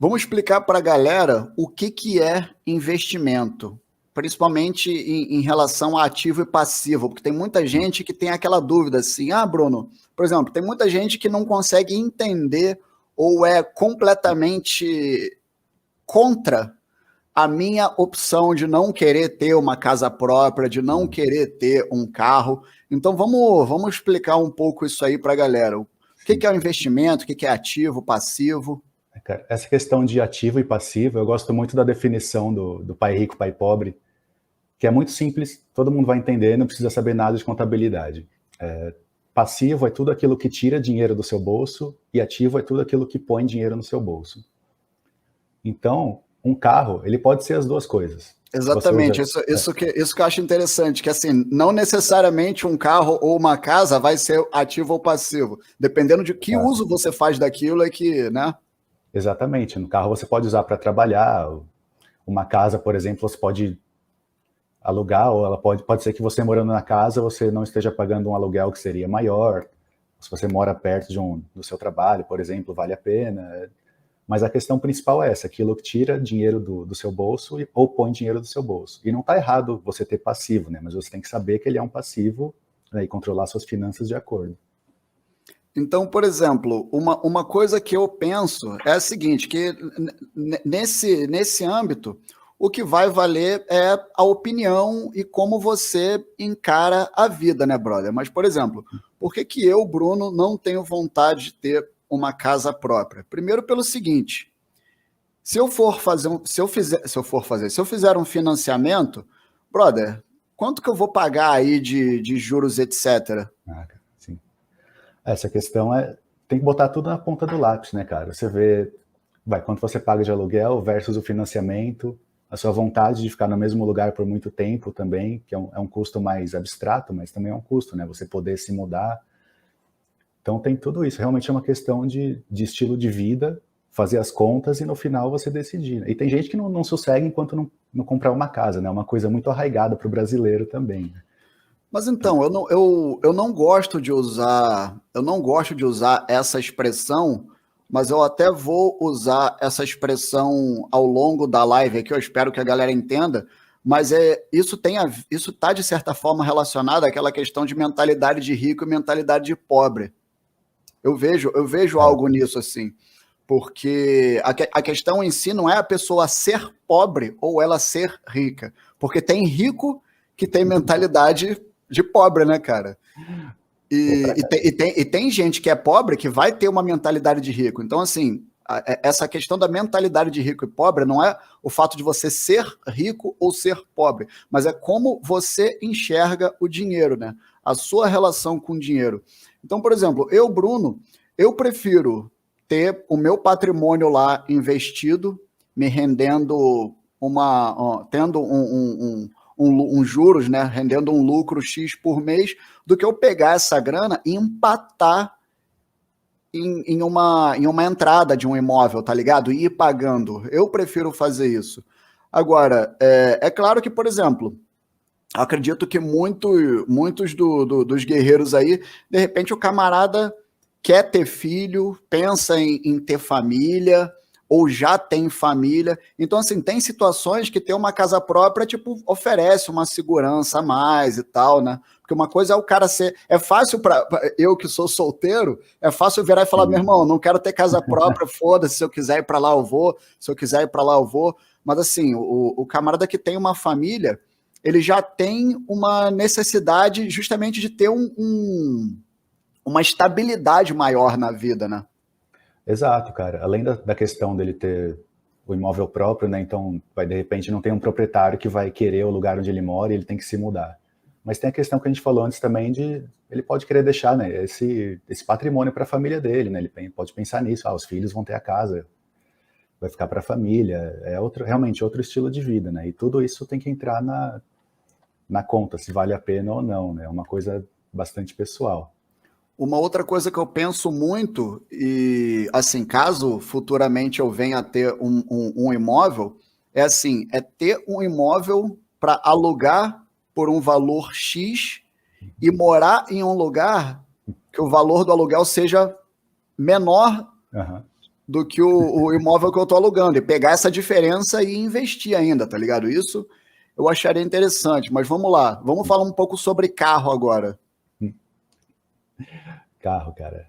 Vamos explicar para a galera o que é investimento, principalmente em relação a ativo e passivo, porque tem muita gente que tem aquela dúvida assim, Bruno, por exemplo, tem muita gente que não consegue entender ou é completamente contra a minha opção de não querer ter uma casa própria, de não querer ter um carro. Então vamos explicar um pouco isso aí para a galera. O que é o investimento, o que é ativo, passivo? Cara, essa questão de ativo e passivo, eu gosto muito da definição do pai rico, pai pobre, que é muito simples, todo mundo vai entender, não precisa saber nada de contabilidade. Passivo é tudo aquilo que tira dinheiro do seu bolso e ativo é tudo aquilo que põe dinheiro no seu bolso. Então, um carro, ele pode ser as duas coisas. Exatamente, isso que eu acho interessante, que assim, não necessariamente um carro ou uma casa vai ser ativo ou passivo, dependendo de que uso você faz daquilo é que, né? Exatamente, no carro você pode usar para trabalhar, uma casa, por exemplo, você pode alugar, ou ela pode ser que você morando na casa, você não esteja pagando um aluguel que seria maior, se você mora perto do seu trabalho, por exemplo, vale a pena. Mas a questão principal é essa, aquilo que tira dinheiro do seu bolso ou põe dinheiro do seu bolso. E não está errado você ter passivo, né? Mas você tem que saber que ele é um passivo, né, e controlar suas finanças de acordo. Então, por exemplo, uma coisa que eu penso é a seguinte, que nesse âmbito, o que vai valer é a opinião e como você encara a vida, né, brother? Mas, por exemplo, por que eu, Bruno, não tenho vontade de ter uma casa própria? Primeiro pelo seguinte, se eu fizer um financiamento, brother, quanto que eu vou pagar aí de juros, etc? Sim. Essa questão tem que botar tudo na ponta do lápis, né, cara? Você vê, quanto você paga de aluguel versus o financiamento, a sua vontade de ficar no mesmo lugar por muito tempo também, que é um custo mais abstrato, mas também é um custo, né? Você poder se mudar. Então tem tudo isso. Realmente é uma questão de estilo de vida, fazer as contas e no final você decidir. E tem gente que não sossega enquanto não comprar uma casa, né? É uma coisa muito arraigada para o brasileiro também. Mas então, eu não gosto de usar, essa expressão, mas eu até vou usar essa expressão ao longo da live aqui, eu espero que a galera entenda, mas isso está de certa forma relacionado àquela questão de mentalidade de rico e mentalidade de pobre. Eu vejo algo nisso assim, porque a questão em si não é a pessoa ser pobre ou ela ser rica, porque tem rico que tem mentalidade de pobre, né, cara? E tem gente que é pobre que vai ter uma mentalidade de rico. Então, assim, essa questão da mentalidade de rico e pobre não é o fato de você ser rico ou ser pobre, mas é como você enxerga o dinheiro, né? A sua relação com o dinheiro. Então, por exemplo, eu, Bruno, eu prefiro ter o meu patrimônio lá investido, me rendendo tendo um juros, né, rendendo um lucro X por mês, do que eu pegar essa grana e empatar em uma entrada de um imóvel, tá ligado? E ir pagando. Eu prefiro fazer isso. Agora, é claro que, por exemplo, acredito que muitos dos guerreiros aí, de repente o camarada quer ter filho, pensa em ter família, ou já tem família. Então, assim, tem situações que ter uma casa própria, tipo, oferece uma segurança a mais e tal, né? Porque uma coisa é o cara ser... É fácil para eu que sou solteiro, é fácil virar e falar, meu irmão, não quero ter casa própria, foda-se, se eu quiser ir para lá eu vou, se eu quiser ir para lá eu vou. Mas, assim, o camarada que tem uma família, ele já tem uma necessidade justamente de ter uma estabilidade maior na vida, né? Exato, cara. Além da questão dele ter o imóvel próprio, né? Então, de repente não tem um proprietário que vai querer o lugar onde ele mora e ele tem que se mudar. Mas tem a questão que a gente falou antes também de ele pode querer deixar, né, esse patrimônio para a família dele, né? Ele pode pensar nisso, os filhos vão ter a casa, vai ficar para a família. Realmente outro estilo de vida, né? E tudo isso tem que entrar na conta, se vale a pena ou não, né? É uma coisa bastante pessoal. Uma outra coisa que eu penso muito, e assim, caso futuramente eu venha a ter um imóvel, é assim, é ter um imóvel para alugar por um valor X e morar em um lugar que o valor do aluguel seja menor Uhum. do que o imóvel que eu tô alugando, e pegar essa diferença e investir ainda, tá ligado? Isso eu acharia interessante, mas vamos lá, vamos falar um pouco sobre carro agora. Carro, cara.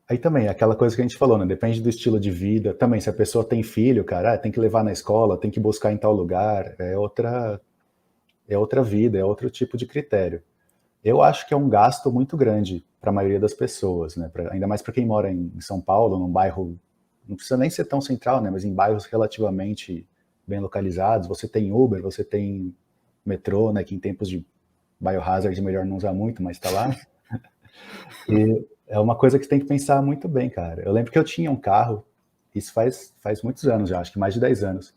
Aí também, aquela coisa que a gente falou, né? Depende do estilo de vida. Também, se a pessoa tem filho, cara, tem que levar na escola, tem que buscar em tal lugar, é outra vida, é outro tipo de critério. Eu acho que é um gasto muito grande para a maioria das pessoas, né? Ainda mais para quem mora em São Paulo, num bairro, não precisa nem ser tão central, né? Mas em bairros relativamente bem localizados, você tem Uber, você tem metrô, né? Que em tempos de biohazard é melhor não usar muito, mas está lá. E é uma coisa que você tem que pensar muito bem, cara. Eu lembro que eu tinha um carro, isso faz muitos anos já, acho que mais de 10 anos.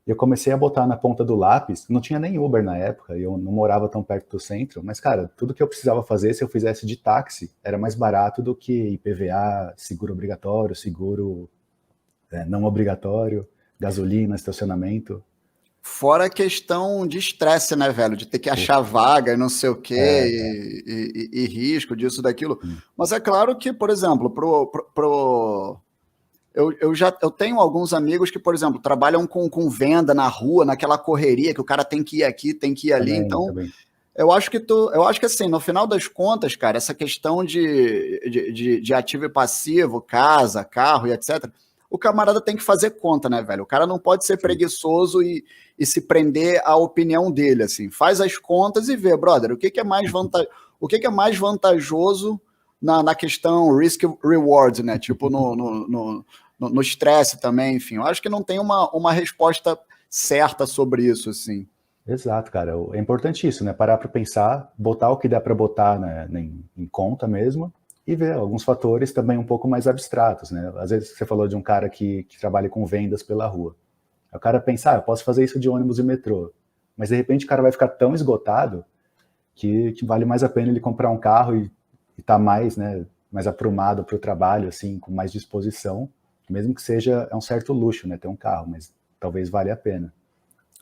E eu comecei a botar na ponta do lápis, não tinha nem Uber na época, eu não morava tão perto do centro, mas, cara, tudo que eu precisava fazer, se eu fizesse de táxi, era mais barato do que IPVA, seguro obrigatório, seguro não obrigatório, gasolina, estacionamento. Fora a questão de estresse, né, velho? De ter que achar vaga e não sei o quê, e risco disso, daquilo. Mas é claro que, por exemplo, eu tenho alguns amigos que, por exemplo, trabalham com venda na rua, naquela correria que o cara tem que ir aqui, tem que ir ali. Então, Também. eu acho que assim, no final das contas, cara, essa questão de ativo e passivo, casa, carro e etc., o camarada tem que fazer conta, né, velho? O cara não pode ser Sim. preguiçoso e se prender à opinião dele, assim. Faz as contas e vê, brother, o que que é mais vantajoso na questão risk-reward, né? Tipo, no estresse também, enfim. Eu acho que não tem uma resposta certa sobre isso, assim. Exato, cara. É importante isso, né? Parar para pensar, botar o que dá para botar, né, em conta mesmo e ver alguns fatores também um pouco mais abstratos, né? Às vezes você falou de um cara que trabalha com vendas pela rua. Aí o cara pensa, eu posso fazer isso de ônibus e metrô. Mas de repente o cara vai ficar tão esgotado que vale mais a pena ele comprar um carro e estar mais, né, mais aprumado para o trabalho, assim, com mais disposição, mesmo que seja um certo luxo, né, ter um carro, mas talvez valha a pena.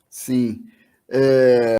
Sim.